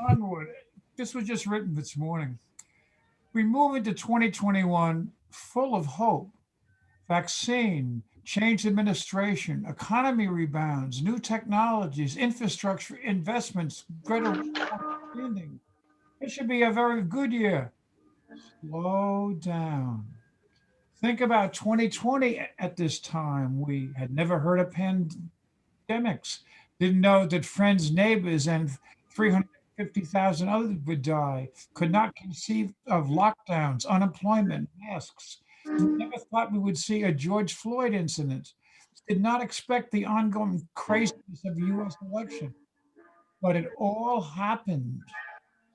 Onward. This was just written this morning. We move into 2021 full of hope. Vaccine, change administration, economy rebounds, new technologies, infrastructure investments, greater understanding. It should be a very good year. Slow down. Think about 2020 at this time. We had never heard of pandemics, didn't know that friends, neighbors, and 350,000 others would die, could not conceive of lockdowns, unemployment, masks. Never thought we would see a George Floyd incident. Did not expect the ongoing craziness of the US election, but it all happened.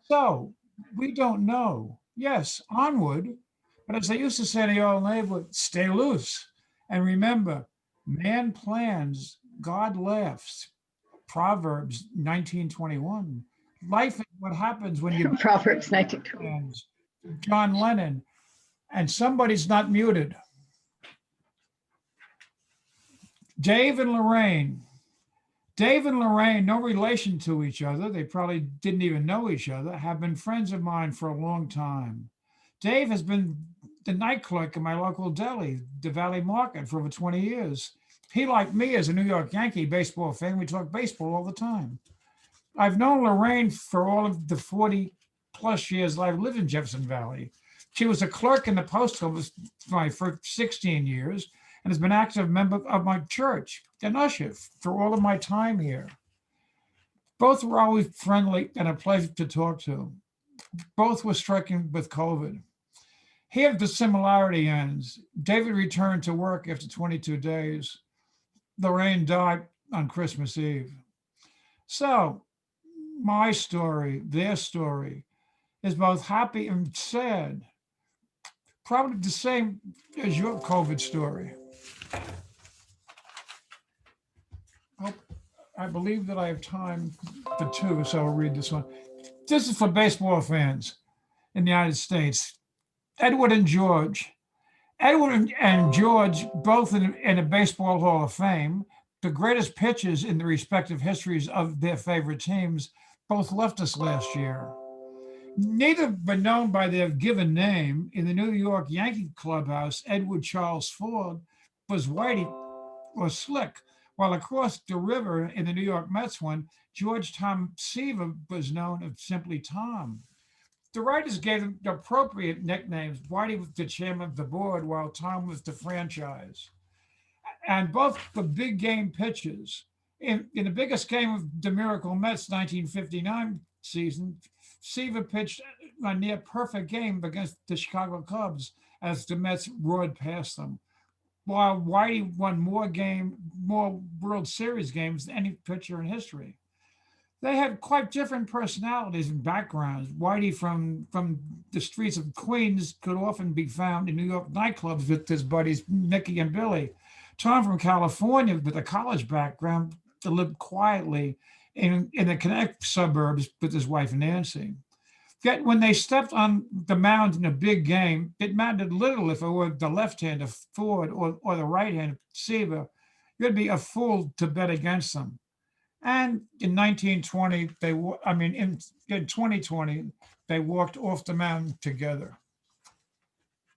So we don't know. Yes, onward. But as I used to say in the old neighborhood, stay loose. And remember, man plans, God laughs. Proverbs 19:21. Life is what happens when you Proverbs 19:20. plans. John Lennon. And somebody's not muted. Dave and Lorraine. Dave and Lorraine, no relation to each other, they probably didn't even know each other, have been friends of mine for a long time. Dave has been the night clerk in my local deli, the Valley Market, for over 20 years. He, like me, is a New York Yankee baseball fan. We talk baseball all the time. I've known Lorraine for all of the 40 plus years that I've lived in Jefferson Valley. She was a clerk in the post office for 16 years and has been an active member of my church and usher for all of my time here. Both were always friendly and a pleasure to talk to. Both were stricken with COVID. Here the similarity ends. David returned to work after 22 days. Lorraine died on Christmas Eve. So my story, their story, is both happy and sad. Probably the same as your COVID story. I believe that I have time for two, so I'll read this one. This is for baseball fans in the United States. Edward and George. Edward and George, both in the Baseball Hall of Fame, the greatest pitchers in the respective histories of their favorite teams, both left us last year. Neither were known by their given name. In the New York Yankee clubhouse, Edward Charles Ford was Whitey or Slick, while across the river in the New York Mets one, George Tom Seaver was known as simply Tom. The writers gave them the appropriate nicknames. Whitey was the chairman of the board, while Tom was the franchise. And both were big game pitchers. In the biggest game of the Miracle Mets 1959 season, Seaver pitched a near perfect game against the Chicago Cubs as the Mets roared past them, while Whitey won more World Series games than any pitcher in history. They had quite different personalities and backgrounds. Whitey from the streets of Queens could often be found in New York nightclubs with his buddies Mickey and Billy. Tom from California with a college background to live quietly in the Connecticut suburbs with his wife Nancy. Yet when they stepped on the mound in a big game, it mattered little if it were the left-hander Ford or the right-hander Seaver. You'd be a fool to bet against them. And in 1920, in 2020, they walked off the mound together.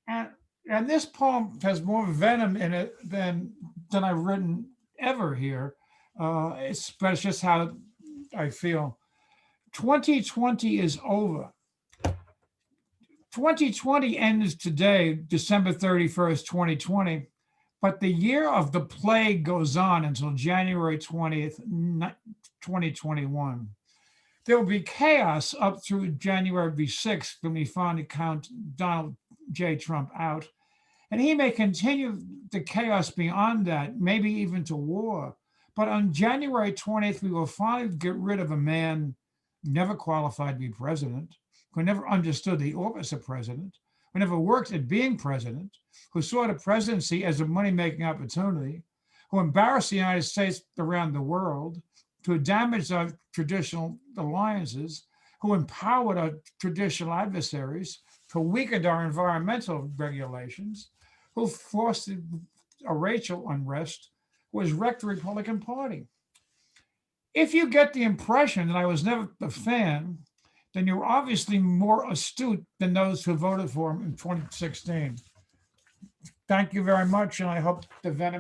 And, and this poem has more venom in it than I've written ever here. But it's just how I feel. 2020 is over. 2020 ends today, December 31st, 2020, but the year of the plague goes on until January 20th, 2021. There will be chaos up through January 6th when we finally count Donald J. Trump out. And he may continue the chaos beyond that, maybe even to war. But on January 20th, we will finally get rid of a man who never qualified to be president, who never understood the office of president, who never worked at being president, who saw the presidency as a money-making opportunity, who embarrassed the United States around the world, who damaged our traditional alliances, who empowered our traditional adversaries, who weakened our environmental regulations, who fostered a racial unrest, who has wrecked the Republican Party. If you get the impression that I was never a fan, then you're obviously more astute than those who voted for him in 2016. Thank you very much, and I hope the venom